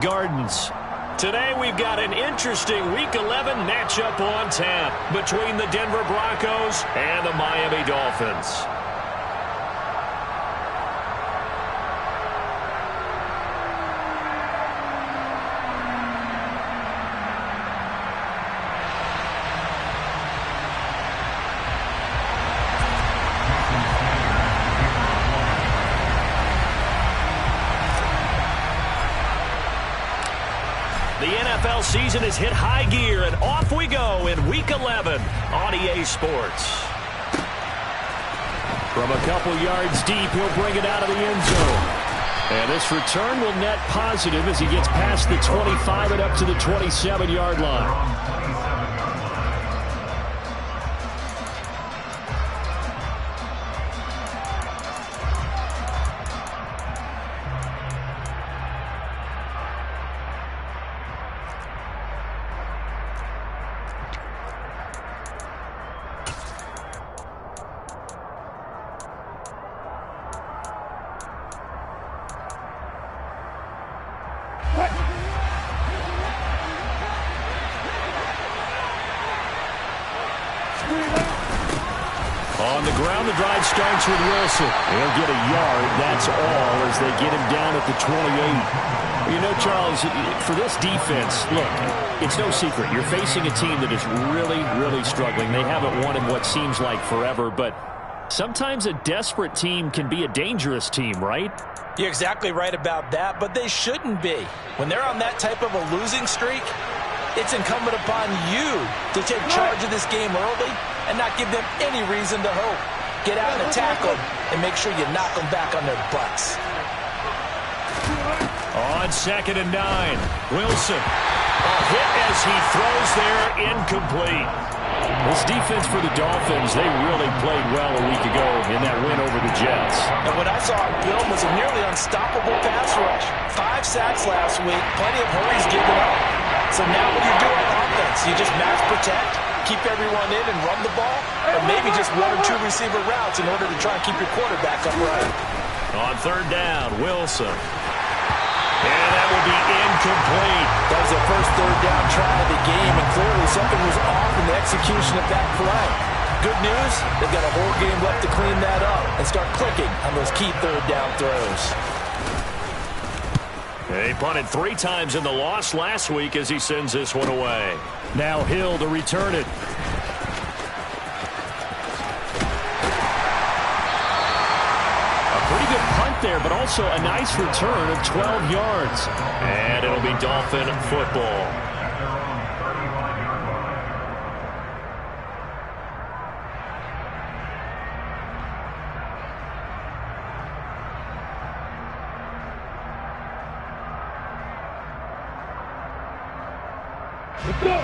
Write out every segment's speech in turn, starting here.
Gardens. Today we've got an interesting Week 11 matchup on tap between the Denver Broncos and the Miami Dolphins. The NFL season has hit high gear, and off we go in Week 11 on EA Sports. From a couple yards deep, he'll bring it out of the end zone. And this return will net positive as he gets past the 25 and up to the 27-yard line. On the ground, the drive starts with Wilson. He'll get a yard, that's all, as they get him down at the 28. You know, Charles, for this defense, look, it's no secret. You're facing a team that is really, really struggling. They haven't won in what seems like forever, but sometimes a desperate team can be a dangerous team, right? You're exactly right about that, but they shouldn't be. When they're on that type of a losing streak, it's incumbent upon you to take charge of this game early and not give them any reason to hope. Get out and attack them and make sure you knock them back on their butts. On 2nd and 9, Wilson. A hit as he throws there, incomplete. This defense for the Dolphins, they really played well a week ago in that win over the Jets. And what I saw on film was a nearly unstoppable pass rush. 5 sacks last week, plenty of hurries given up. So now what do you do on offense? You just match protect, keep everyone in and run the ball, or maybe just 1 or 2 receiver routes in order to try and keep your quarterback upright. On 3rd down, Wilson. And that will be incomplete. That was their first 3rd down try of the game, and clearly something was off in the execution of that play. Good news, they've got a whole game left to clean that up and start clicking on those key 3rd down throws. He punted 3 times in the loss last week as he sends this one away. Now Hill to return it. A pretty good punt there, but also a nice return of 12 yards. And it'll be Dolphin football.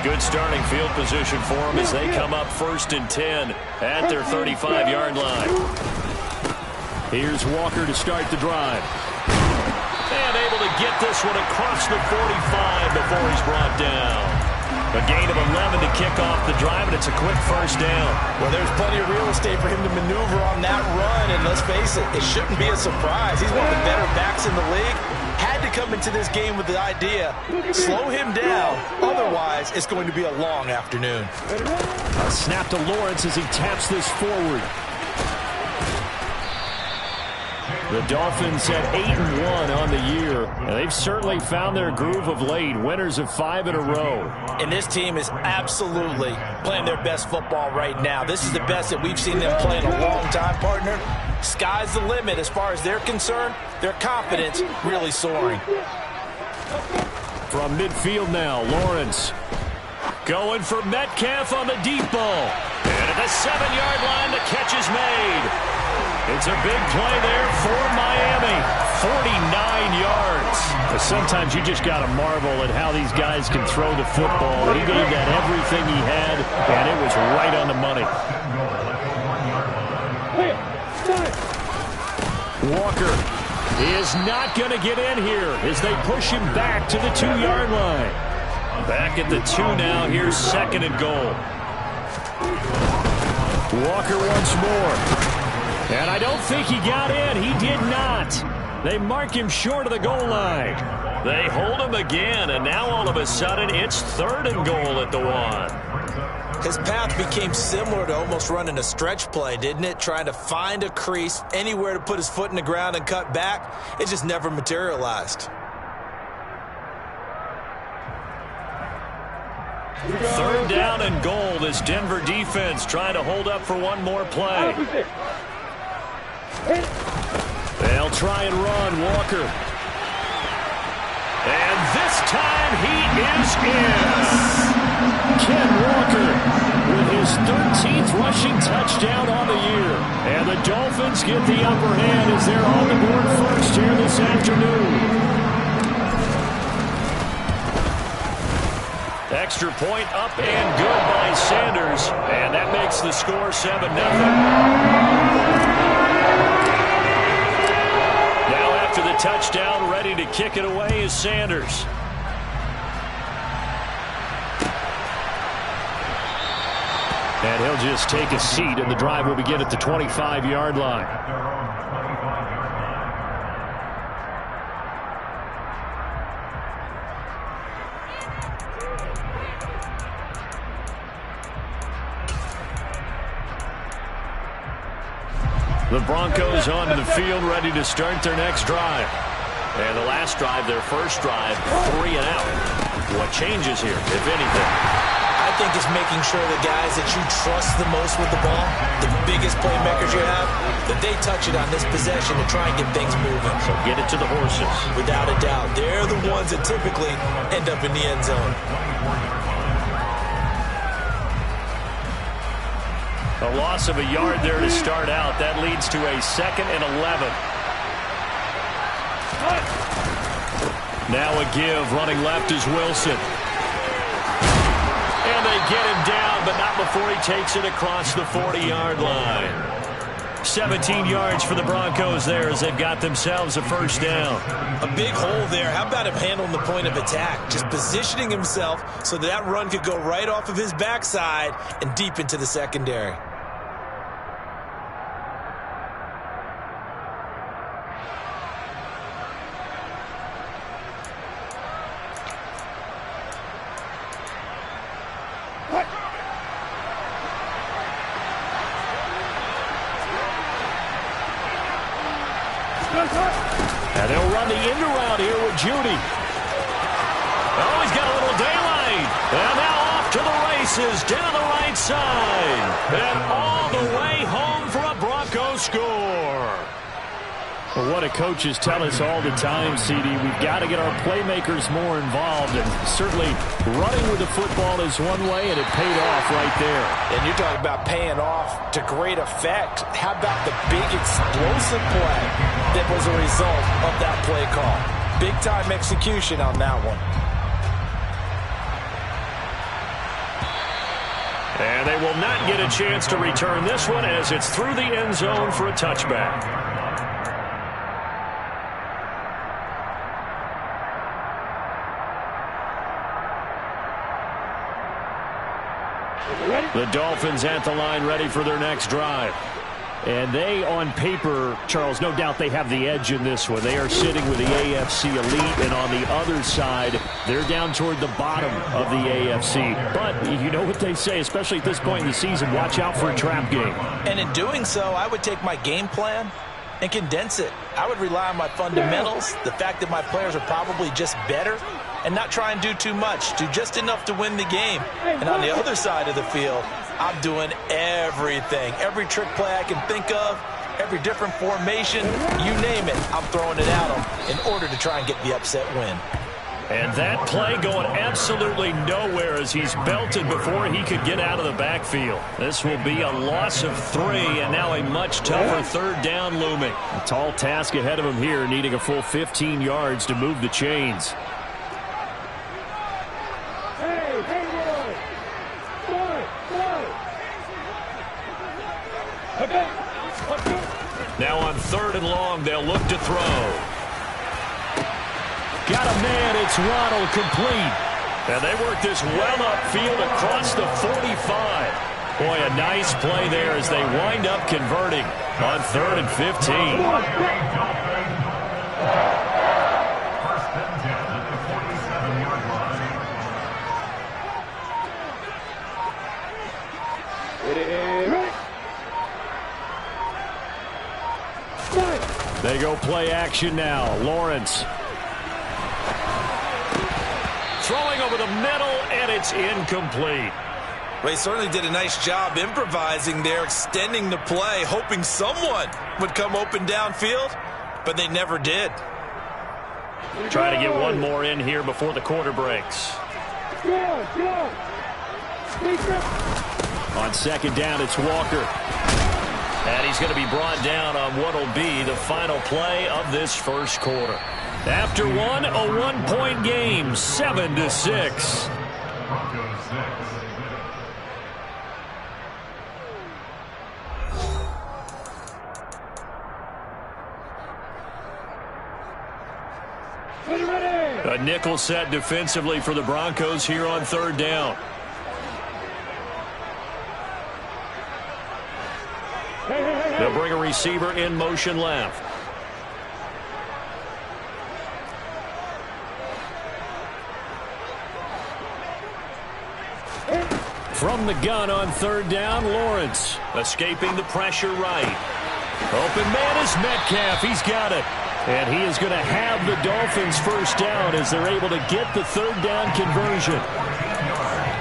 Good starting field position for them as they come up 1st and 10 at their 35-yard line. Here's Walker to start the drive. And able to get this one across the 45 before he's brought down. A gain of 11 to kick off the drive, and it's a quick 1st down. Well, there's plenty of real estate for him to maneuver on that run, and let's face it, it shouldn't be a surprise. He's one of the better backs in the league. Had to come into this game with the idea, slow him down, otherwise it's going to be a long afternoon. A snap to Lawrence as he taps this forward. The Dolphins at 8-1 on the year, and they've certainly found their groove of late, winners of 5 in a row. And this team is absolutely playing their best football right now. This is the best that we've seen them play in a long time, partner. Sky's the limit as far as they're concerned. Their confidence really soaring. From midfield now, Lawrence going for Metcalf on the deep ball. And at the 7-yard line, the catch is made. It's a big play there for Miami. 49 yards. But sometimes you just got to marvel at how these guys can throw the football. He gave that everything he had, and it was right on the money. Walker is not going to get in here as they push him back to the 2-yard line. Back at the 2 now. Here's 2nd and goal. Walker once more. And I don't think he got in. He did not. They mark him short of the goal line. They hold him again, and now all of a sudden it's 3rd and goal at the 1. His path became similar to almost running a stretch play, didn't it? Trying to find a crease, anywhere to put his foot in the ground and cut back. It just never materialized. 3rd down and goal. This Denver defense trying to hold up for one more play. They'll try and run. Walker. And this time he is in. Ken Walker with his 13th rushing touchdown on the year. And the Dolphins get the upper hand as they're on the board first here this afternoon. Extra point up and good by Sanders. And that makes the score 7-0. Now after the touchdown, ready to kick it away is Sanders. And he'll just take a seat, and the drive will begin at the 25-yard line. The Broncos onto the field, ready to start their next drive. And the last drive, their first drive, 3 and out. What changes here, if anything? I think it's making sure the guys that you trust the most with the ball, the biggest playmakers you have, that they touch it on this possession to try and get things moving. So get it to the horses. Without a doubt. They're the ones that typically end up in the end zone. A loss of a yard there to start out. That leads to a 2nd and 11. Now a give. Running left is Wilson. And they get him down, but not before he takes it across the 40-yard line. 17 yards for the Broncos there as they've got themselves a first down. A big hole there. How about him handling the point of attack? Just positioning himself so that run could go right off of his backside and deep into the secondary. And they'll run the end around here with Judy. Oh, he's got a little daylight. And now off to the races down the right side. And all the way home for a Broncos score. Well, what do coaches tell us all the time, CD? We've got to get our playmakers more involved. And certainly running with the football is one way, and it paid off right there. And you're talking about paying off to great effect. How about the big explosive play that was a result of that play call? Big-time execution on that one. And they will not get a chance to return this one as it's through the end zone for a touchback. The Dolphins at the line, ready for their next drive. And they, on paper, Charles, no doubt they have the edge in this one. They are sitting with the AFC elite, and on the other side, they're down toward the bottom of the AFC. But you know what they say, especially at this point in the season, watch out for a trap game. And in doing so, I would take my game plan and condense it. I would rely on my fundamentals, the fact that my players are probably just better, and not try and do too much, do just enough to win the game. And on the other side of the field, I'm doing everything. Every trick play I can think of, every different formation, you name it, I'm throwing it at them in order to try and get the upset win. And that play going absolutely nowhere as he's belted before he could get out of the backfield. This will be a loss of 3, and now a much tougher 3rd down looming. A tall task ahead of him here, needing a full 15 yards to move the chains. Now on 3rd and long, they'll look to throw. Got a man, it's Waddle, complete. And they work this well upfield across the 45. Boy, a nice play there as they wind up converting on 3rd and 15. They go play action now. Lawrence. Throwing over the middle, and it's incomplete. Well, he certainly did a nice job improvising there, extending the play, hoping someone would come open downfield, but they never did. Try to get one more in here before the quarter breaks. On second down, it's Walker. And he's going to be brought down on what will be the final play of this first quarter. After one, a 1-point game, 7-6. A nickel set defensively for the Broncos here on third down. They'll bring a receiver in motion left. From the gun on third down, Lawrence escaping the pressure right. Open man is Metcalf. He's got it. And he is going to have the Dolphins first down as they're able to get the third down conversion.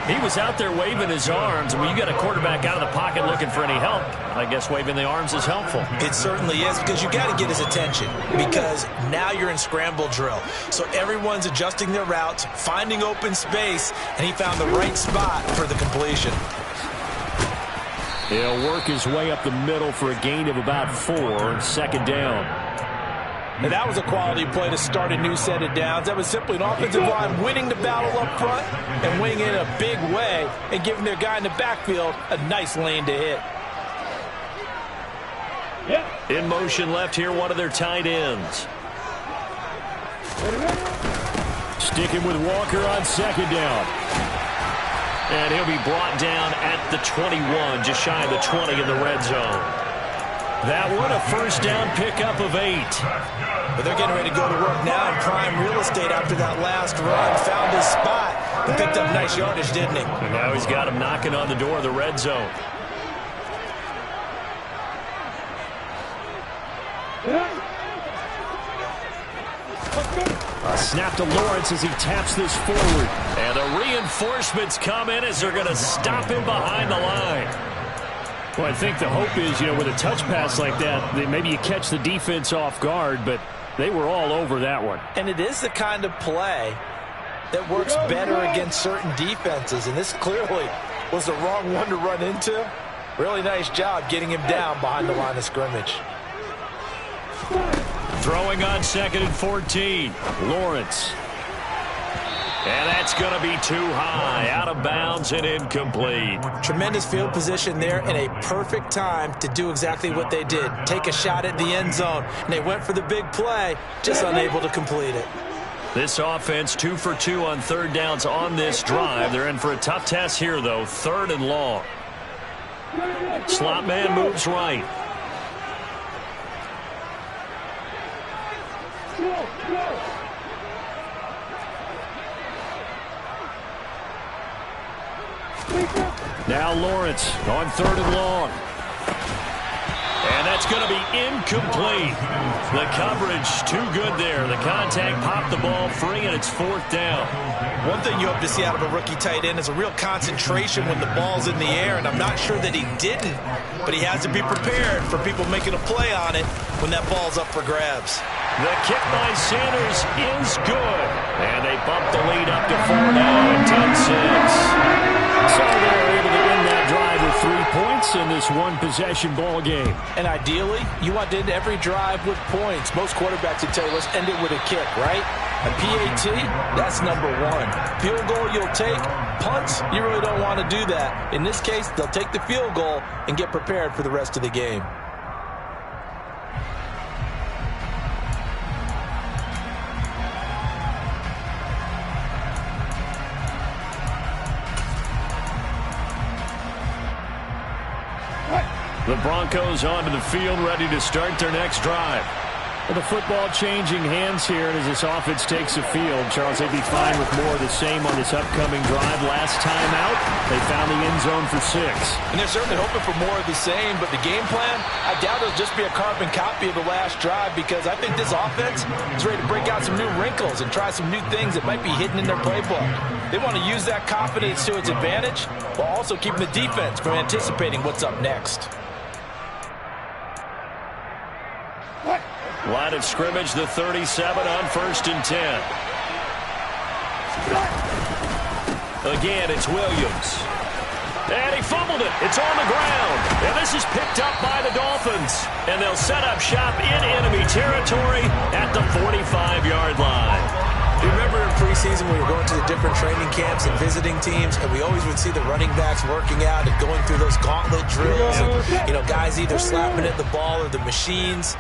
He was out there waving his arms. When you got a quarterback out of the pocket looking for any help, I guess waving the arms is helpful. It certainly is, because you got to get his attention, because now you're in scramble drill. So everyone's adjusting their routes, finding open space, and he found the right spot for the completion. He'll work his way up the middle for a gain of about 4, second down. And that was a quality play to start a new set of downs. That was simply an offensive line winning the battle up front and winning it in a big way and giving their guy in the backfield a nice lane to hit. In motion left here, one of their tight ends. Sticking with Walker on second down. And he'll be brought down at the 21, just shy of the 20 in the red zone. That one, a first down pickup of 8. But they're getting ready to go to work now in prime real estate after that last run. Found his spot and picked up nice yardage, didn't he? And now he's got him knocking on the door of the red zone. A snap to Lawrence as he taps this forward. And the reinforcements come in as they're going to stop him behind the line. Well, I think the hope is, with a touch pass like that, maybe you catch the defense off guard, but they were all over that one. And it is the kind of play that works better against certain defenses, and this clearly was the wrong one to run into. Really nice job getting him down behind the line of scrimmage. Throwing on second and 14, Lawrence. And that's going to be too high, out of bounds and incomplete. Tremendous field position there and a perfect time to do exactly what they did. Take a shot at the end zone. And they went for the big play, just unable to complete it. This offense 2 for 2 on third downs on this drive. They're in for a tough test here, though. Third and long. Slot man moves right. Now Lawrence on third and long. And that's going to be incomplete. The coverage too good there. The contact popped the ball free, and it's fourth down. One thing you hope to see out of a rookie tight end is a real concentration when the ball's in the air, and I'm not sure that he didn't, but he has to be prepared for people making a play on it when that ball's up for grabs. The kick by Sanders is good. And they bump the lead up to 4 now, 10-6. So they're able to end that drive with 3 points in this one-possession ball game. And ideally, you want to end every drive with points. Most quarterbacks would tell you, let's end it with a kick, right? A PAT, that's number 1. Field goal you'll take. Punts, you really don't want to do that. In this case, they'll take the field goal and get prepared for the rest of the game. The Broncos onto the field, ready to start their next drive. The football changing hands here, and as this offense takes the field, Charles, they'd be fine with more of the same on this upcoming drive. Last time out, they found the end zone for 6. And they're certainly hoping for more of the same, but the game plan, I doubt it'll just be a carbon copy of the last drive, because I think this offense is ready to break out some new wrinkles and try some new things that might be hidden in their playbook. They want to use that confidence to its advantage, while also keeping the defense from anticipating what's up next. Line of scrimmage, the 37 on 1st and 10. Again, it's Williams. And he fumbled it. It's on the ground. And this is picked up by the Dolphins. And they'll set up shop in enemy territory at the 45-yard line. You remember in preseason we were going to the different training camps and visiting teams, and we always would see the running backs working out and going through those gauntlet drills. And, guys either slapping at the ball or the machines.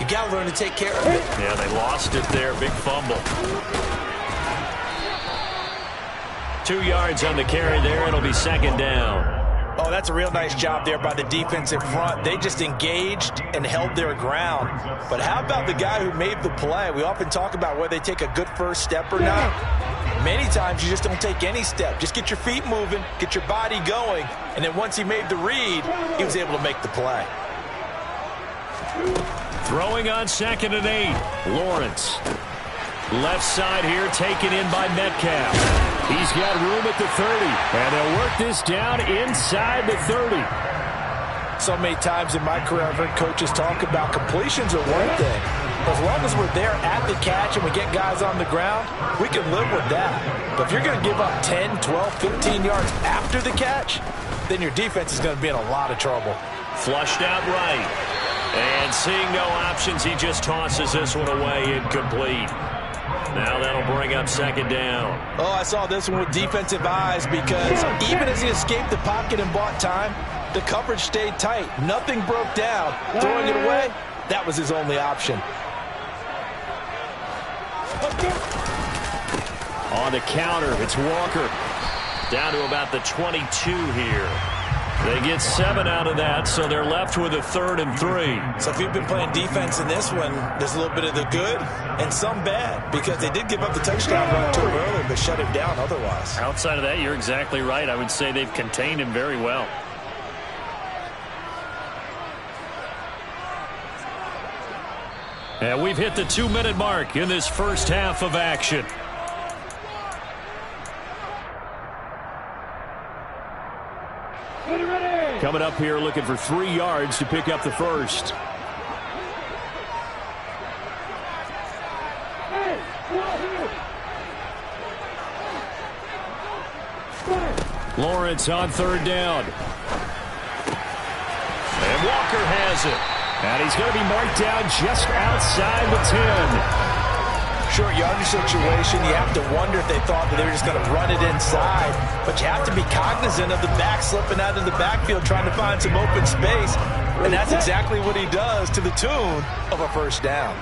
You got to learn to take care of it. Yeah, they lost it there. Big fumble. 2 yards on the carry there. It'll be 2nd down. Oh, that's a real nice job there by the defense in front. They just engaged and held their ground. But how about the guy who made the play? We often talk about whether they take a good first step or not. Many times you just don't take any step. Just get your feet moving, get your body going, and then once he made the read, he was able to make the play. Throwing on 2nd and 8. Lawrence. Left side here taken in by Metcalf. He's got room at the 30. And they'll work this down inside the 30. So many times in my career I've heard coaches talk about completions are one thing. As long as we're there at the catch and we get guys on the ground, we can live with that. But if you're going to give up 10, 12, 15 yards after the catch, then your defense is going to be in a lot of trouble. Flushed out right. And seeing no options, he just tosses this one away incomplete. Now that'll bring up 2nd down. Oh, I saw this one with defensive eyes, because even as he escaped the pocket and bought time, the coverage stayed tight. Nothing broke down. Throwing it away, that was his only option. On the counter, it's Walker. Down to about the 22 here. They get 7 out of that, so they're left with a 3rd and 3. So if you've been playing defense in this one, there's a little bit of the good and some bad, because they did give up the touchdown run to him earlier, but shut him down otherwise. Outside of that, you're exactly right. I would say they've contained him very well. And we've hit the 2-minute mark in this first half of action. Coming up here looking for 3 yards to pick up the first. Lawrence on 3rd down. And Walker has it. And he's going to be marked down just outside the 10. Short yardage situation, you have to wonder if they thought that they were just going to run it inside. But you have to be cognizant of the back slipping out of the backfield trying to find some open space. And that's exactly what he does, to the tune of a 1st down.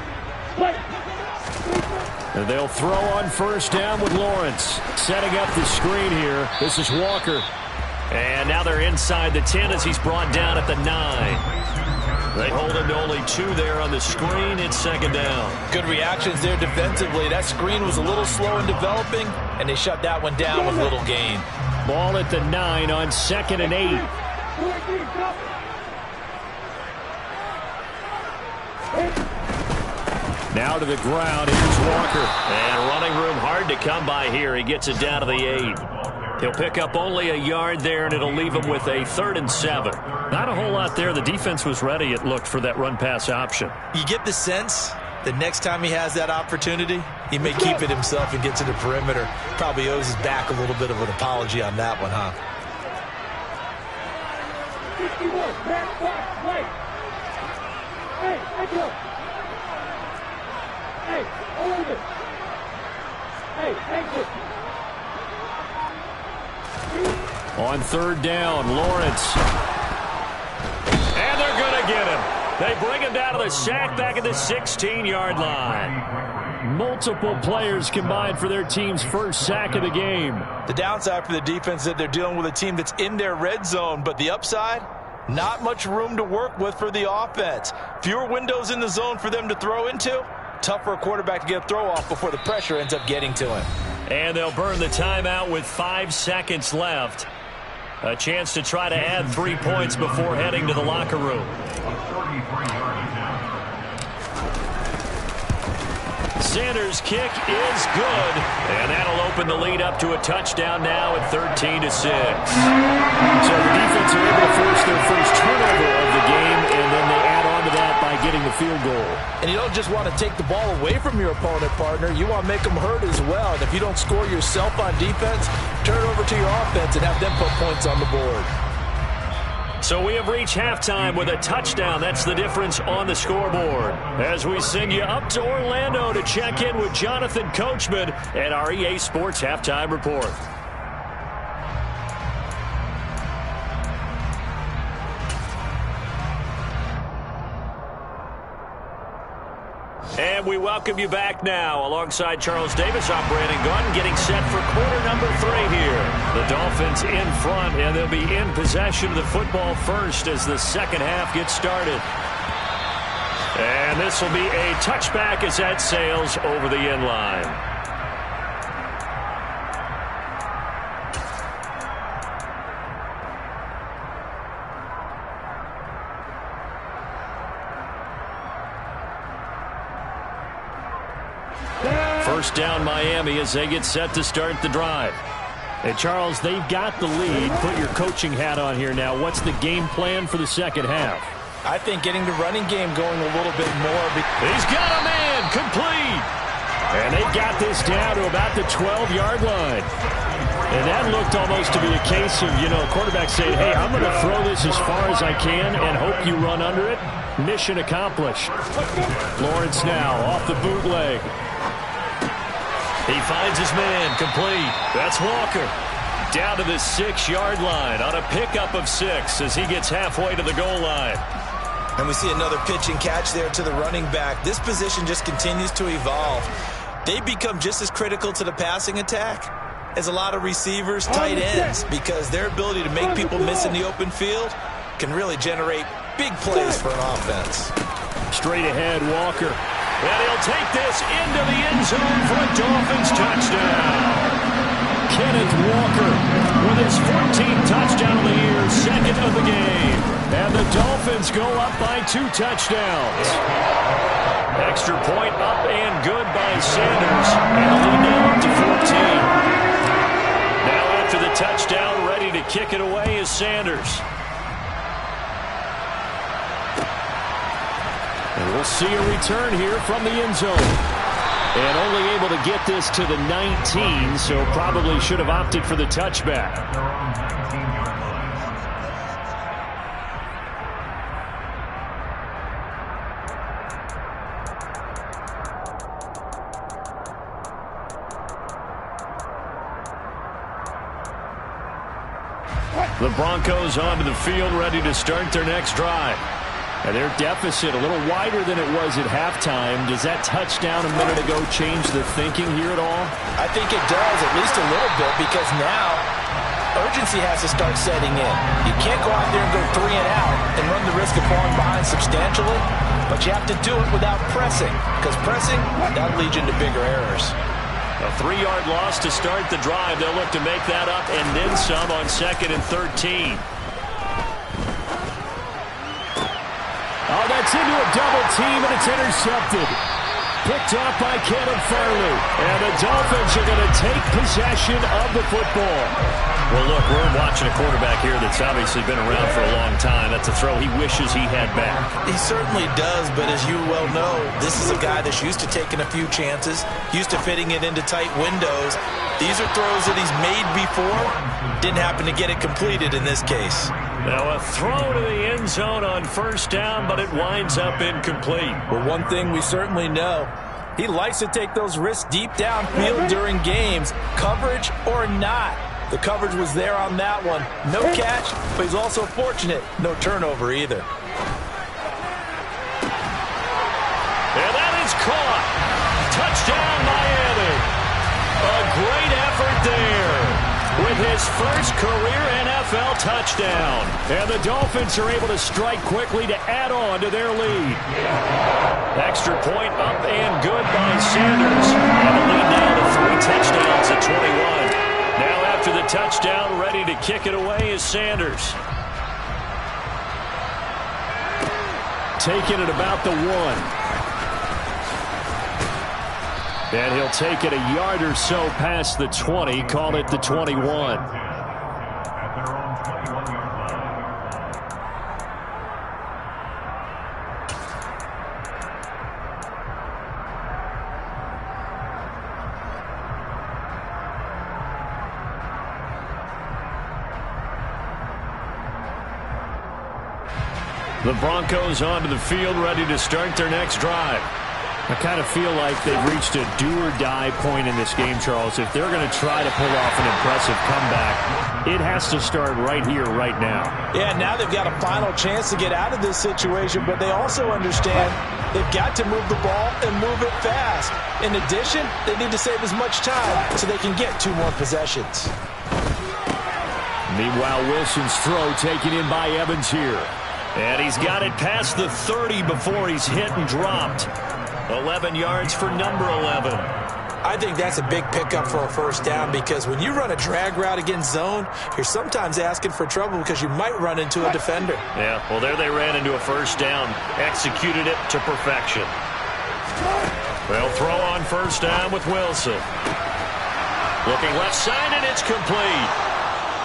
And they'll throw on 1st down with Lawrence. Setting up the screen here. This is Walker. And now they're inside the 10 as he's brought down at the 9. They hold him to only 2 there on the screen. It's 2nd down. Good reactions there defensively. That screen was a little slow in developing, and they shut that one down with little gain. Ball at the 9 on 2nd and 8. Now to the ground. Here's Walker. And running room hard to come by here. He gets it down to the 8. He'll pick up only a yard there, and it'll leave him with a 3rd and 7. Not a whole lot there. The defense was ready, it looked, for that run-pass option. You get the sense that next time he has that opportunity, he may keep it himself and get to the perimeter. Probably owes his back a little bit of an apology on that one, huh? On 3rd down, Lawrence. And they're going to get him. They bring him down to the sack back at the 16-yard line. Multiple players combined for their team's first sack of the game. The downside for the defense is that they're dealing with a team that's in their red zone, but the upside, Not much room to work with for the offense. Fewer windows in the zone for them to throw into. Tough for a quarterback to get a throw off before the pressure ends up getting to him. And they'll burn the timeout with 5 seconds left. A chance to try to add 3 points before heading to the locker room. Sanders' kick is good, and that'll open the lead up to a touchdown now at 13-6. So the defense are able to force their first turnover of the game, and then they add on to that by getting the field goal. And you don't just want to take the ball away from your opponent, partner. You want to make them hurt as well. And if you don't score yourself on defense, turn it over to your offense and have them put points on the board. So we have reached halftime with a touchdown. That's the difference on the scoreboard. As we send you up to Orlando to check in with Jonathan Coachman at our EA Sports Halftime Report. And we welcome you back now. Alongside Charles Davis, I'm Brandon Gunn, getting set for quarter number 3 here. The Dolphins in front, and they'll be in possession of the football first as the second half gets started. And this will be a touchback as that sails over the end line. First down Miami as they get set to start the drive. Hey, Charles, they've got the lead. Put your coaching hat on here now. What's the game plan for the second half? I think getting the running game going a little bit more. He's got a man complete. And they got this down to about the 12-yard line. And that looked almost to be a case of, quarterback saying, hey, I'm going to throw this as far as I can and hope you run under it. Mission accomplished. Lawrence now off the bootleg. He finds his man complete. That's Walker. Down to the 6-yard line on a pickup of 6 as he gets halfway to the goal line. And we see another pitch and catch there to the running back. This position just continues to evolve. They become just as critical to the passing attack as a lot of receivers, tight ends, because their ability to make people miss in the open field can really generate big plays for an offense. Straight ahead, Walker. And he'll take this into the end zone for a Dolphins touchdown. Kenneth Walker with his 14th touchdown of the year, second of the game. And the Dolphins go up by 2 touchdowns. Extra point up and good by Sanders. And the lead now up to 14. Now after the touchdown, ready to kick it away is Sanders. And we'll see a return here from the end zone. And only able to get this to the 19, so probably should have opted for the touchback. The Broncos onto the field, ready to start their next drive. And their deficit a little wider than it was at halftime. Does that touchdown a minute ago change the thinking here at all? I think it does, at least a little bit, because now urgency has to start setting in. You can't go out there and go 3 and out and run the risk of falling behind substantially, but you have to do it without pressing, because pressing, that'll lead you into bigger errors. A 3-yard loss to start the drive. They'll look to make that up and then some on 2nd and 13. Oh, that's into a double team, and it's intercepted. Picked off by Caleb Farley. And the Dolphins are going to take possession of the football. Well, look, we're watching a quarterback here that's obviously been around for a long time. That's a throw he wishes he had back. He certainly does, but as you well know, this is a guy that's used to taking a few chances, used to fitting it into tight windows. These are throws that he's made before. Didn't happen to get it completed in this case. Now a throw to the end zone on first down, but it winds up incomplete. Well, one thing we certainly know, he likes to take those risks deep downfield during games, coverage or not. The coverage was there on that one. No catch, but he's also fortunate. No turnover either. And that is caught. Touchdown, Miami. A great effort there with his first career NFL touchdown. And the Dolphins are able to strike quickly to add on to their lead. Extra point up and good by Sanders. And the lead now to 3 touchdowns at 21. Now after the touchdown, ready to kick it away is Sanders. Taking it about the 1. And he'll take it a yard or so past the 20, call it the 21. The Broncos onto the field, ready to start their next drive. I kind of feel like they've reached a do-or-die point in this game, Charles. If they're going to try to pull off an impressive comeback, it has to start right here, right now. Yeah, now they've got a final chance to get out of this situation, but they also understand they've got to move the ball and move it fast. In addition, they need to save as much time so they can get 2 more possessions. Meanwhile, Wilson's throw taken in by Evans here. And he's got it past the 30 before he's hit and dropped. 11 yards for number 11. I think that's a big pickup for a first down because when you run a drag route against zone, you're sometimes asking for trouble because you might run into a defender. Yeah, well, there they ran into a first down. Executed it to perfection. They'll throw on first down with Wilson. Looking left side, and it's complete.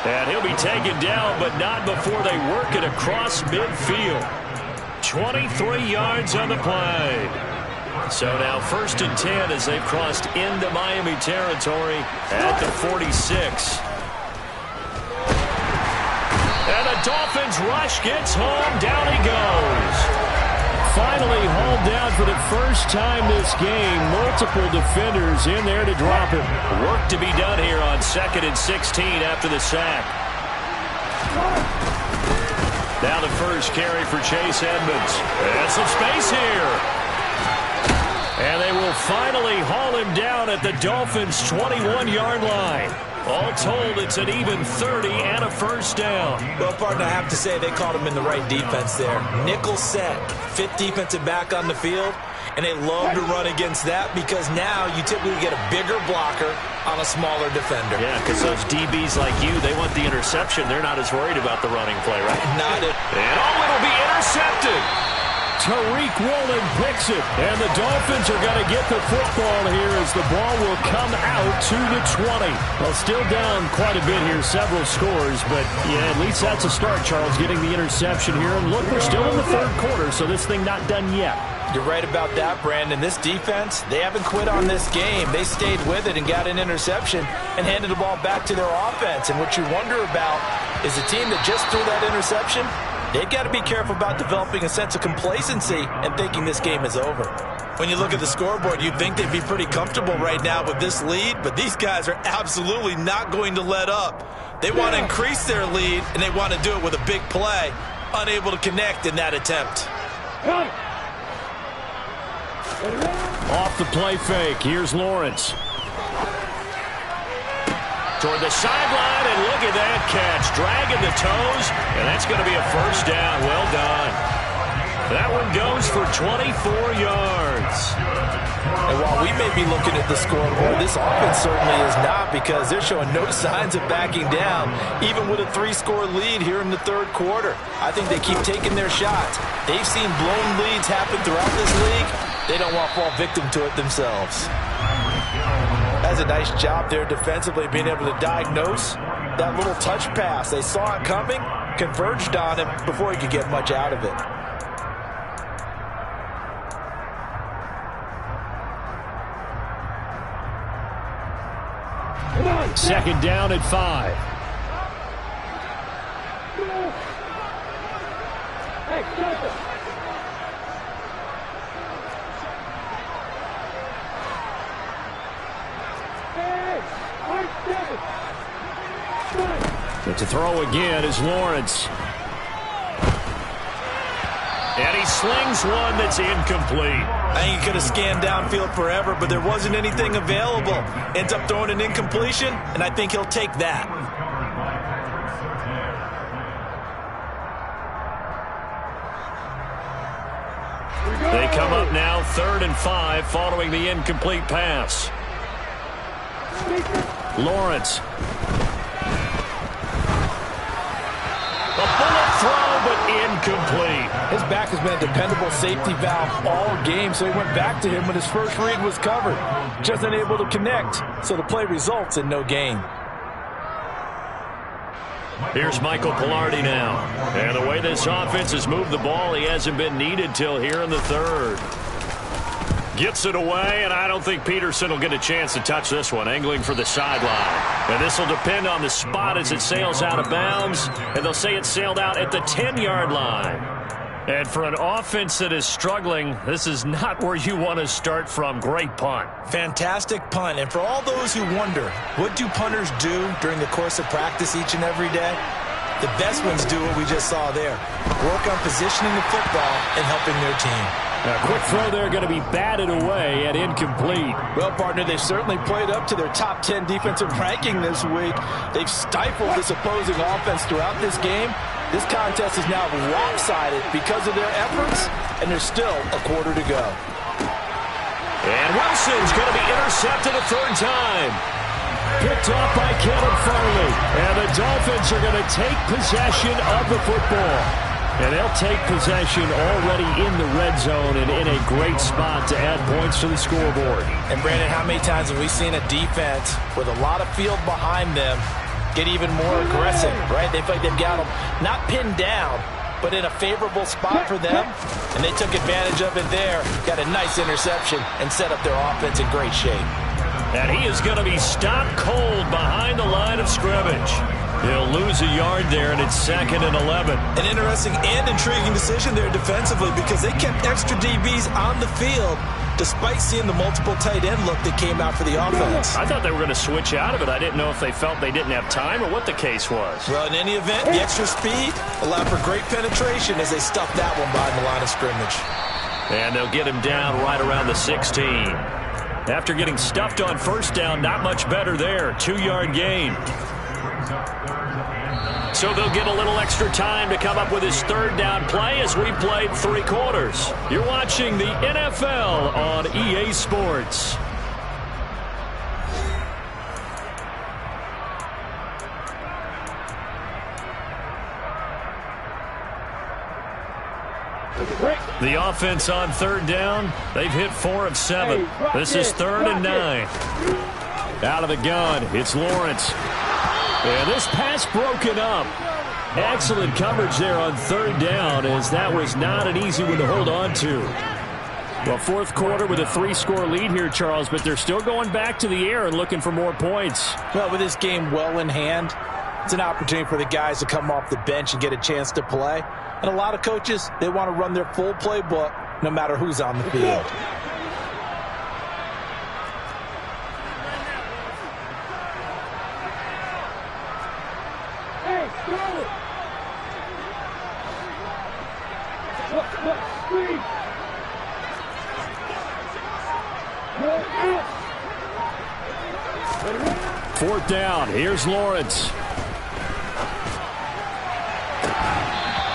And he'll be taken down, but not before they work it across midfield. 23 yards on the play. So now 1st and 10 as they've crossed into Miami territory at the 46. And the Dolphins rush gets home. Down he goes. Finally hauled down for the first time this game. Multiple defenders in there to drop him. Work to be done here on 2nd and 16 after the sack. Now the first carry for Chase Edmonds. And some space here. And they will finally haul him down at the Dolphins' 21-yard line. All told, it's an even 30 and a first down. Well, partner, I have to say they caught him in the right defense there. Nickel set, 5th defensive back on the field, and they love to run against that because now you typically get a bigger blocker on a smaller defender. Yeah, because those DBs like you, they want the interception. They're not as worried about the running play, right? Not it. And it'll be intercepted. Tariq Woolen picks it, and the Dolphins are going to get the football here as the ball will come out to the 20. Well, still down quite a bit here, several scores, but yeah, at least that's a start, Charles, getting the interception here. And look, we're still in the 3rd quarter, so this thing not done yet. You're right about that, Brandon. This defense, they haven't quit on this game. They stayed with it and got an interception and handed the ball back to their offense. And what you wonder about is the team that just threw that interception, they've got to be careful about developing a sense of complacency and thinking this game is over. When you look at the scoreboard, you'd think they'd be pretty comfortable right now with this lead, but these guys are absolutely not going to let up. They want to increase their lead, and they want to do it with a big play, unable to connect in that attempt. Off the play fake, here's Lawrence. Toward the sideline, and look at that catch. Dragging the toes, and that's going to be a first down. Well done. That one goes for 24 yards. And while we may be looking at the scoreboard, this offense certainly is not because they're showing no signs of backing down, even with a 3-score lead here in the 3rd quarter. I think they keep taking their shots. They've seen blown leads happen throughout this league. They don't want to fall victim to it themselves. That's a nice job there defensively, being able to diagnose that little touch pass. They saw it coming, converged on him before he could get much out of it. Second down at 5. But to throw again is Lawrence. And he slings one that's incomplete. I think he could have scanned downfield forever, but there wasn't anything available. Ends up throwing an incompletion, and I think he'll take that. They come up now 3rd and 5 following the incomplete pass. Lawrence. A bullet throw, but incomplete. His back has been a dependable safety valve all game, so he went back to him when his first read was covered. Just unable to connect, so the play results in no gain. Here's Michael Pilardi now. And the way this offense has moved the ball, he hasn't been needed till here in the 3rd. Gets it away, and I don't think Peterson will get a chance to touch this one, angling for the sideline. And this will depend on the spot as it sails out of bounds, and they'll say it sailed out at the 10-yard line. And for an offense that is struggling, this is not where you want to start from. Great punt. Fantastic punt. And for all those who wonder, what do punters do during the course of practice each and every day? The best ones do what we just saw there. Work on positioning the football and helping their team. A quick throw there going to be batted away and incomplete. Well, partner, they certainly played up to their top 10 defensive ranking this week. They've stifled this opposing offense throughout this game. This contest is now lopsided because of their efforts, and there's still a quarter to go. And Wilson's going to be intercepted a 3rd time. Picked off by Caleb Farley. And the Dolphins are going to take possession of the football. And they'll take possession already in the red zone and in a great spot to add points to the scoreboard. And, Brandon, how many times have we seen a defense with a lot of field behind them get even more aggressive, right? They feel like they've got them not pinned down, but in a favorable spot for them, and they took advantage of it there, got a nice interception, and set up their offense in great shape. And he is going to be stopped cold behind the line of scrimmage. He'll lose a yard there, and it's 2nd and 11. An interesting and intriguing decision there defensively because they kept extra DBs on the field despite seeing the multiple tight end look that came out for the offense. I thought they were going to switch out of it. I didn't know if they felt they didn't have time or what the case was. Well, in any event, the extra speed allowed for great penetration as they stuffed that one behind the line of scrimmage. And they'll get him down right around the 16. After getting stuffed on 1st down, not much better there. 2-yard gain. So they'll get a little extra time to come up with his 3rd down play as we played 3 quarters. You're watching the NFL on EA Sports. The offense on 3rd down, they've hit 4 of 7. This is 3rd and 9. Out of the gun, it's Lawrence. And this pass broken up. Excellent coverage there on 3rd down, as that was not an easy one to hold on to. Well, 4th quarter with a 3-score lead here, Charles, but they're still going back to the air and looking for more points. Well, with this game well in hand, it's an opportunity for the guys to come off the bench and get a chance to play. And a lot of coaches, they want to run their full playbook no matter who's on the field. Fourth down. Here's Lawrence.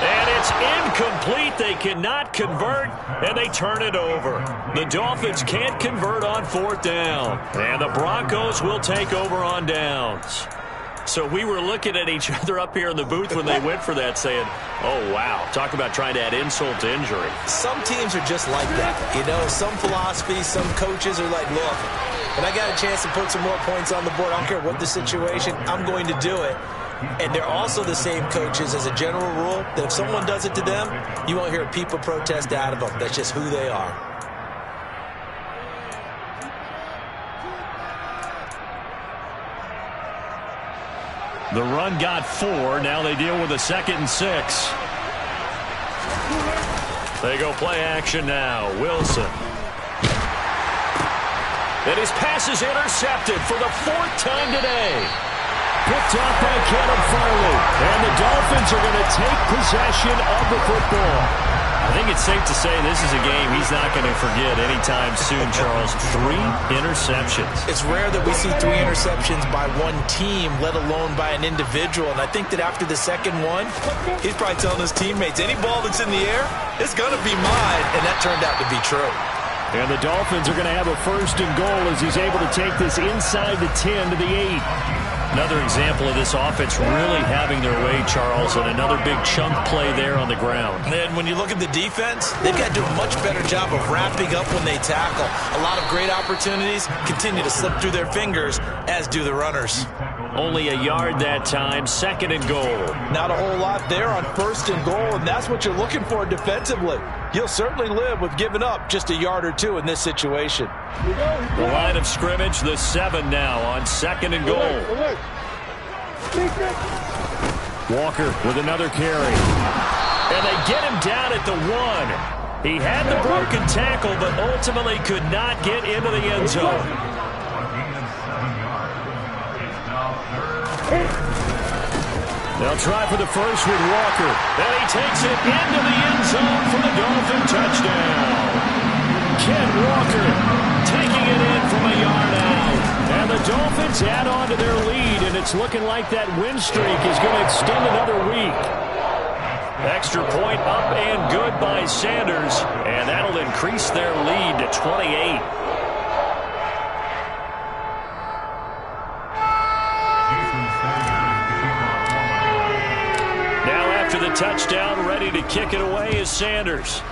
And it's incomplete. They cannot convert, and they turn it over. The Dolphins can't convert on 4th down, and the Broncos will take over on downs. So we were looking at each other up here in the booth when they went for that saying, oh, wow, talk about trying to add insult to injury. Some teams are just like that. You know, some philosophies, some coaches are like, look, when I got a chance to put some more points on the board, I don't care what the situation, I'm going to do it. And they're also the same coaches as a general rule that if someone does it to them, you won't hear people protest out of them. That's just who they are. The run got 4. Now they deal with a 2nd and 6. They go play action now. Wilson. And his pass is intercepted for the 4th time today. Picked off by Caleb Farley. And the Dolphins are going to take possession of the football. I think it's safe to say this is a game he's not going to forget anytime soon, Charles. 3 interceptions. It's rare that we see 3 interceptions by one team, let alone by an individual. And I think that after the second one, he's probably telling his teammates, any ball that's in the air, it's going to be mine. And that turned out to be true. And the Dolphins are going to have a 1st and goal as he's able to take this inside the 10 to the 8. Another example of this offense really having their way, Charles, and another big chunk play there on the ground. And when you look at the defense, they've got to do a much better job of wrapping up when they tackle. A lot of great opportunities continue to slip through their fingers, as do the runners. Only a yard that time, 2nd and goal. Not a whole lot there on 1st and goal, and that's what you're looking for defensively. You'll certainly live with giving up just a yard or 2 in this situation. The line of scrimmage, the 7 now on 2nd and goal. Walker with another carry. And they get him down at the 1. He had the broken tackle, but ultimately could not get into the end zone. They'll try for the first with Walker. And he takes it into the end zone for the Dolphin touchdown. Ken Walker taking it in from a yard out. And the Dolphins add on to their lead, and it's looking like that win streak is going to extend another week. Extra point up and good by Sanders, and that'll increase their lead to 28. The touchdown, ready to kick it away is Sanders.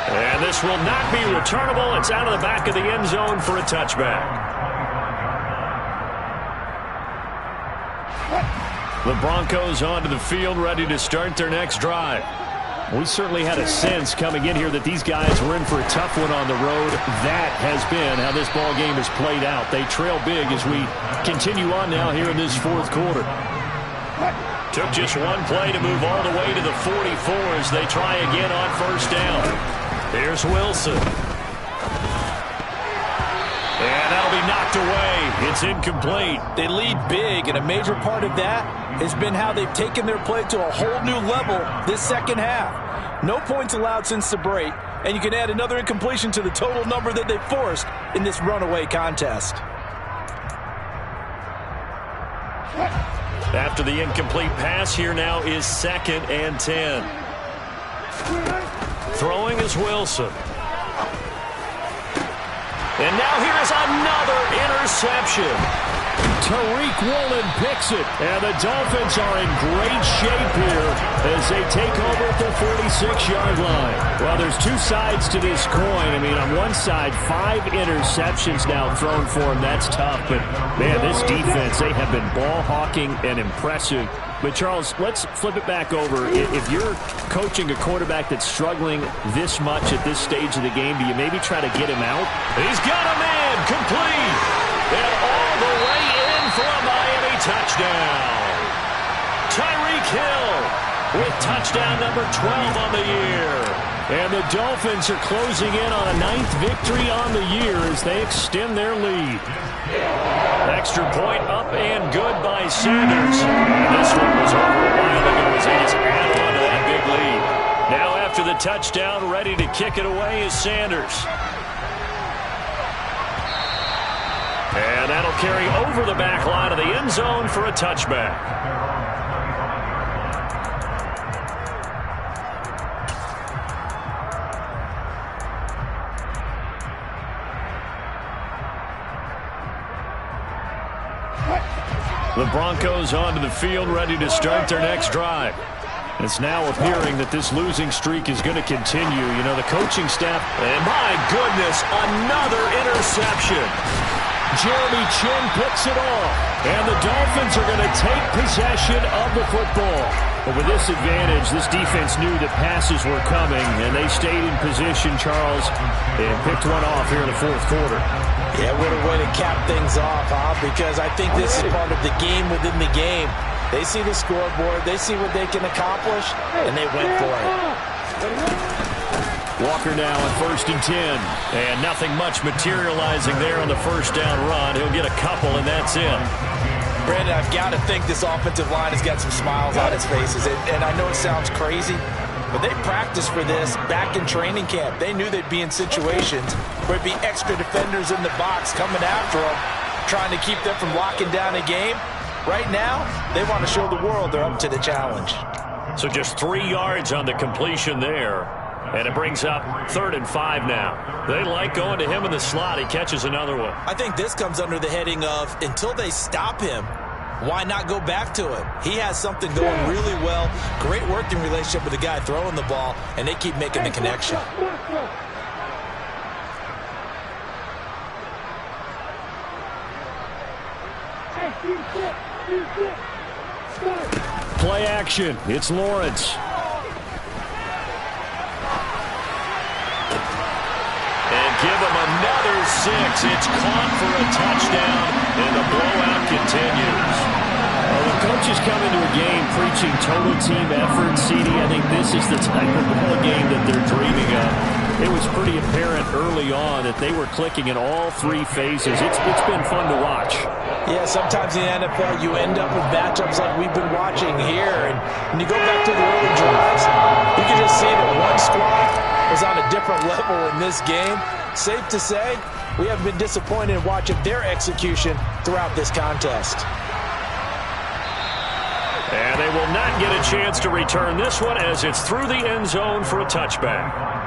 And this will not be returnable. It's out of the back of the end zone for a touchback. The Broncos onto the field, ready to start their next drive. We certainly had a sense coming in here that these guys were in for a tough one on the road. That has been how this ball game has played out. They trail big as we continue on now here in this 4th quarter. Took just one play to move all the way to the 44 as they try again on 1st down. Here's Wilson. And that'll be knocked away. It's incomplete. They lead big, and a major part of that has been how they've taken their play to a whole new level this second half. No points allowed since the break, and you can add another incompletion to the total number that they forced in this runaway contest. After the incomplete pass, here now is 2nd and 10. Throwing is Wilson. And now here's another interception. Tariq Woolen picks it, and the Dolphins are in great shape here as they take over at the 46-yard line. Well, there's 2 sides to this coin. I mean, on one side, 5 interceptions now thrown for him. That's tough, but, man, this defense, they have been ball hawking and impressive. But, Charles, let's flip it back over. If you're coaching a quarterback that's struggling this much at this stage of the game, do you maybe try to get him out? He's got him in, complete, and all the way in for a Miami touchdown. Tyreek Hill with touchdown number 12 on the year. And the Dolphins are closing in on a 9th victory on the year as they extend their lead. Extra point up and good by Sanders. And this one was over a while ago as they just add on to that big lead. Now after the touchdown, ready to kick it away is Sanders. And that'll carry over the back line of the end zone for a touchback. The Broncos onto the field, ready to start their next drive. It's now appearing that this losing streak is going to continue. You know, the coaching staff, and my goodness, another interception. Jeremy Chin picks it off, and the Dolphins are going to take possession of the football. But with this advantage, this defense knew that passes were coming, and they stayed in position, Charles, and picked one off here in the 4th quarter. Yeah, what a way to cap things off, huh? Because I think this is part of the game within the game. They see the scoreboard, they see what they can accomplish, and they went for it. Walker now on 1st and 10. And nothing much materializing there on the 1st down run. He'll get a couple, and that's it. Brandon, I've got to think this offensive line has got some smiles on its faces. And I know it sounds crazy, but they practiced for this back in training camp. They knew they'd be in situations where it'd be extra defenders in the box coming after them, trying to keep them from locking down a game. Right now, they want to show the world they're up to the challenge. So just 3 yards on the completion there. And it brings up 3rd and 5 now. They like going to him in the slot. He catches another one. I think this comes under the heading of until they stop him, why not go back to it? He has something going really well. Great working relationship with the guy throwing the ball, and they keep making the connection. Play action. It's Lawrence. And give him another 6. It's caught for a touchdown, and the blowout continues. Well, when coaches come into a game preaching total team effort, CD, I think this is the type of ball game that they're dreaming of. It was pretty apparent early on that they were clicking in all 3 phases. It's been fun to watch. Yeah, sometimes in the NFL you end up with matchups like we've been watching here. And when you go back to the early drives, you can just see that one squad was on a different level in this game. Safe to say, we haven't been disappointed in watching their execution throughout this contest. And they will not get a chance to return this one as it's through the end zone for a touchback.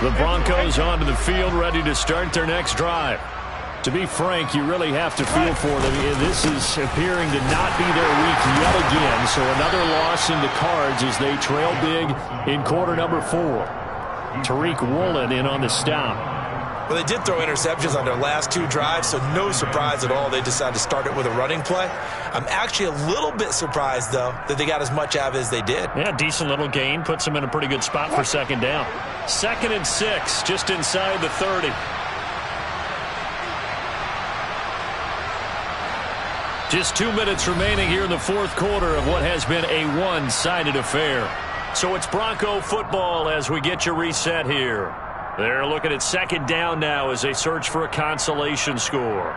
The Broncos onto the field, ready to start their next drive. To be frank, you really have to feel for them. This is appearing to not be their week yet again, so another loss in the cards as they trail big in quarter number 4. Tariq Woolen in on the stop. Well, they did throw interceptions on their last 2 drives, so no surprise at all they decided to start it with a running play. I'm actually a little bit surprised, though, that they got as much out of it as they did. Yeah, decent little gain. Puts them in a pretty good spot for 2nd down. 2nd and 6, just inside the 30. Just 2 minutes remaining here in the 4th quarter of what has been a one-sided affair. So it's Bronco football as we get you reset here. They're looking at 2nd down now as they search for a consolation score.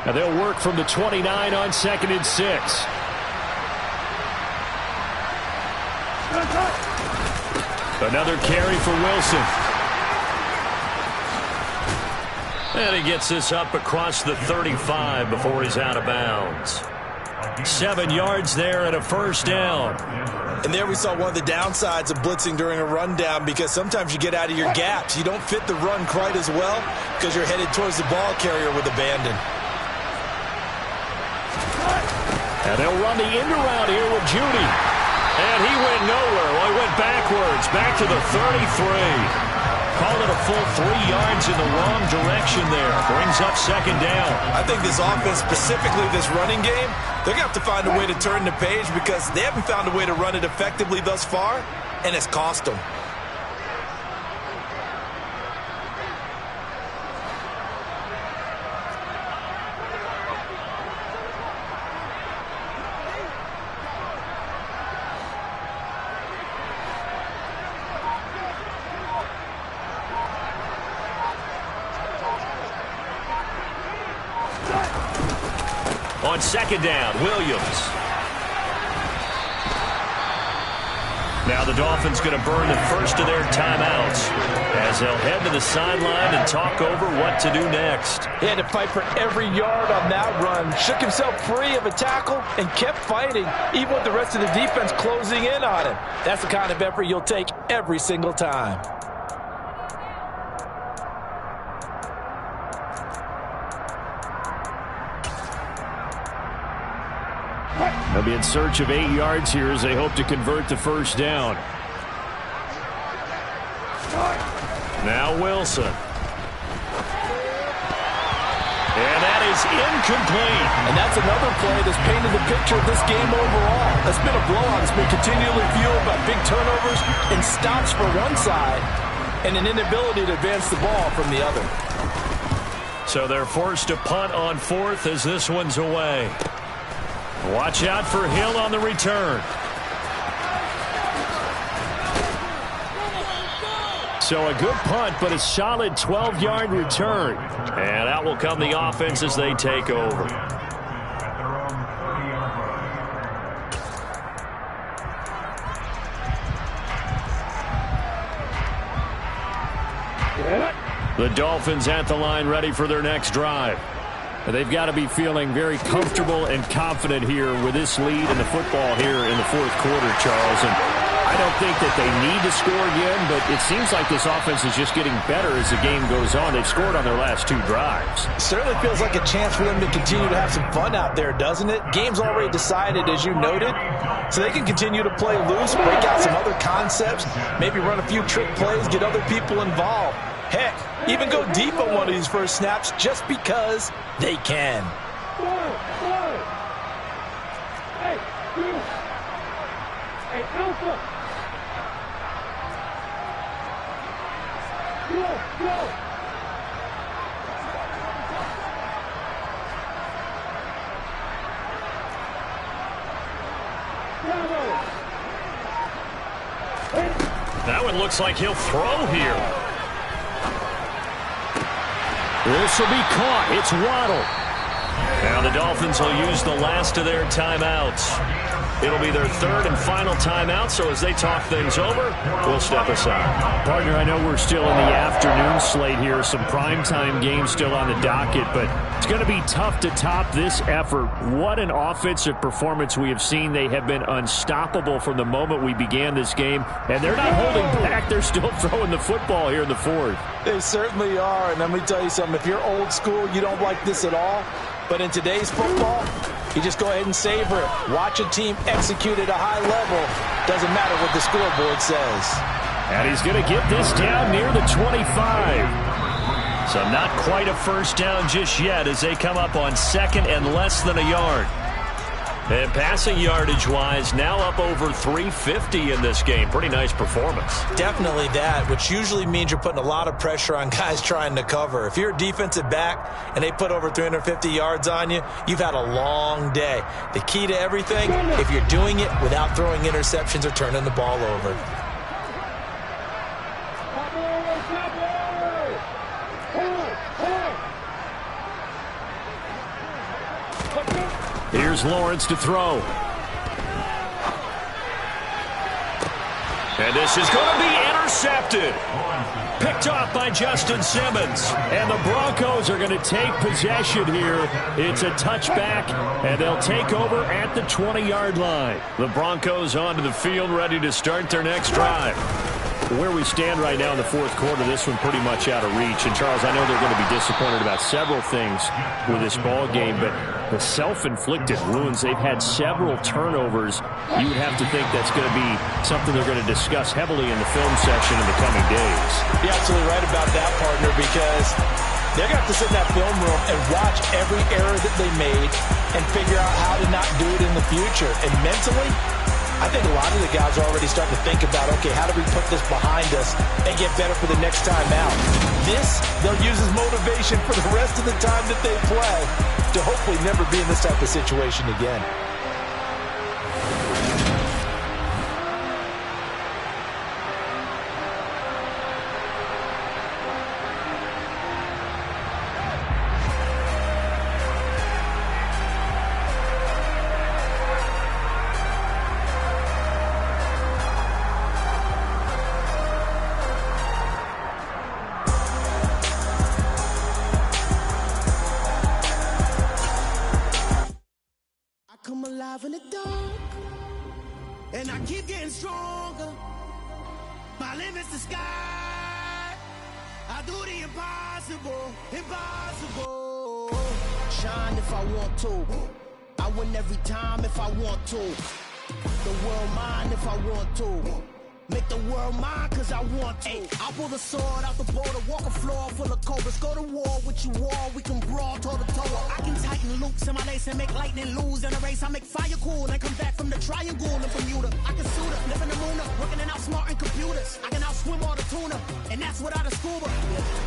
Now they'll work from the 29 on 2nd and 6. Another carry for Wilson. And he gets this up across the 35 before he's out of bounds. 7 yards there and a 1st down. And there we saw one of the downsides of blitzing during a rundown, because sometimes you get out of your gaps. You don't fit the run quite as well because you're headed towards the ball carrier with abandon. And they'll run the end around here with Judy. And he went nowhere. Well, he went backwards, back to the 33. Call it a full 3 yards in the wrong direction there. Brings up 2nd down. I think this offense, specifically this running game, they're going to have to find a way to turn the page because they haven't found a way to run it effectively thus far, and it's cost them. On 2nd down, Williams. Now the Dolphins going to burn the first of their timeouts as they'll head to the sideline and talk over what to do next. He had to fight for every yard on that run. Shook himself free of a tackle and kept fighting, even with the rest of the defense closing in on him. That's the kind of effort you'll take every single time. They'll be in search of 8 yards here as they hope to convert the 1st down. Now Wilson. And that is incomplete. And that's another play that's painted the picture of this game overall. That's been a blowout. It's been continually fueled by big turnovers and stops for one side and an inability to advance the ball from the other. So they're forced to punt on 4th as this one's away. Watch out for Hill on the return. So a good punt, but a solid 12-yard return. And out will come the offense as they take over. The Dolphins at the line ready for their next drive. They've got to be feeling very comfortable and confident here with this lead in the football here in the 4th quarter, Charles. And I don't think that they need to score again, but it seems like this offense is just getting better as the game goes on. They've scored on their last 2 drives. It certainly feels like a chance for them to continue to have some fun out there, doesn't it? Game's already decided, as you noted, so they can continue to play loose, break out some other concepts, maybe run a few trick plays, get other people involved. Heck, even go deep on one of these first snaps just because they can. Hey, Alpha! Go! That one looks like he'll throw here. This will be caught. It's Waddle. Now the Dolphins will use the last of their timeouts. It'll be their 3rd and final timeout, so as they talk things over, we'll step aside. Partner, I know we're still in the afternoon slate here. Some primetime games still on the docket, but it's going to be tough to top this effort. What an offensive performance we have seen. They have been unstoppable from the moment we began this game, and they're not holding back. They're still throwing the football here in the 4th. They certainly are, and let me tell you something. If you're old school, you don't like this at all. But in today's football, you just go ahead and savor it. Watch a team execute at a high level. Doesn't matter what the scoreboard says. And he's going to get this down near the 25. So not quite a first down just yet as they come up on 2nd and less than a yard. And passing yardage-wise, now up over 350 in this game. Pretty nice performance. Definitely that, which usually means you're putting a lot of pressure on guys trying to cover. If you're a defensive back and they put over 350 yards on you, you've had a long day. The key to everything, if you're doing it without throwing interceptions or turning the ball over. Here's Lawrence to throw. And this is going to be intercepted. Picked off by Justin Simmons. And the Broncos are going to take possession here. It's a touchback, and they'll take over at the 20-yard line. The Broncos onto the field, ready to start their next drive. Where we stand right now in the 4th quarter, this one pretty much out of reach. And, Charles, I know they're going to be disappointed about several things with this ball game, but the self-inflicted wounds, they've had several turnovers. You would have to think that's going to be something they're going to discuss heavily in the film session in the coming days. You're absolutely right about that, partner, because they're going to have to sit in that film room and watch every error that they made and figure out how to not do it in the future. And mentally, I think a lot of the guys are already starting to think about, okay, how do we put this behind us and get better for the next time out? This, they'll use as motivation for the rest of the time that they play to hopefully never be in this type of situation again. Come alive in the dark, and I keep getting stronger. My limit's the sky. I do the impossible, impossible. Shine if I want to. I win every time if I want to. The world mine if I want to. Make the world mine cause I want to. I pull the sword out the border, walk a floor full of cobras. Go to war with you all, we can brawl toe to toe. I can tighten loops in my lace and make lightning lose in a race. I make fire cool and come back from the triangle in Bermuda. I can suit up, live in the moon up, working and outsmarting computers. I can outswim all the tuna, and that's without a scuba.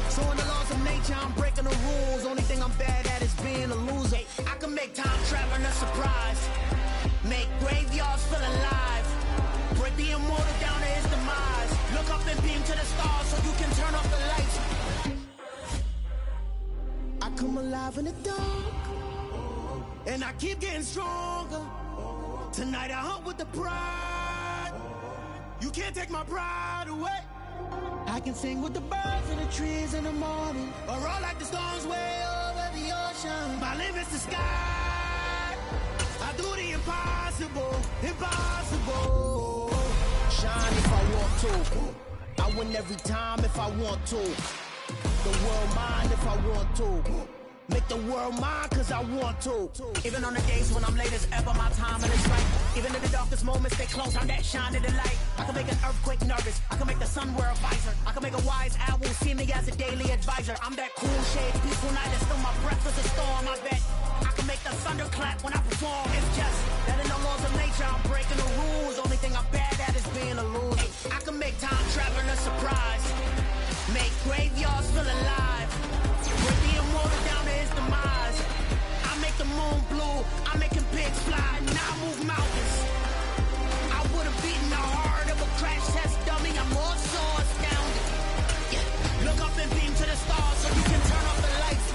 So in the laws of nature, I'm breaking the rules. Only thing I'm bad at is being a loser. I can make time traveling a surprise. Make graveyards feel alive. Break the immortal down to his demise. Look up and beam to the stars so you can turn off the lights. I come alive in the dark, and I keep getting stronger. Tonight I hunt with the pride. You can't take my pride away. I can sing with the birds and the trees in the morning, or roll like the storms way over the ocean. My limit's the sky. I do the impossible, impossible. Shine if I want to. I win every time if I want to. The world mine if I want to. Make the world mine cause I want to. Even on the days when I'm late as ever, my timing is right. Even in the darkest moments, stay close, I'm that shine in the light. I can make an earthquake nervous, I can make the sun wear a visor. I can make a wise owl see me as a daily advisor. I'm that cool shade, peaceful night, and still my breath is a storm, I bet. I can make the thunder clap when I perform. It's just that in the laws of nature, I'm breaking the rules. Only thing I'm bad at is being a loser. I can make time traveling a surprise. Make graveyards feel alive. Break the immortal down to his demise. I make the moon blue, I'm making pigs fly.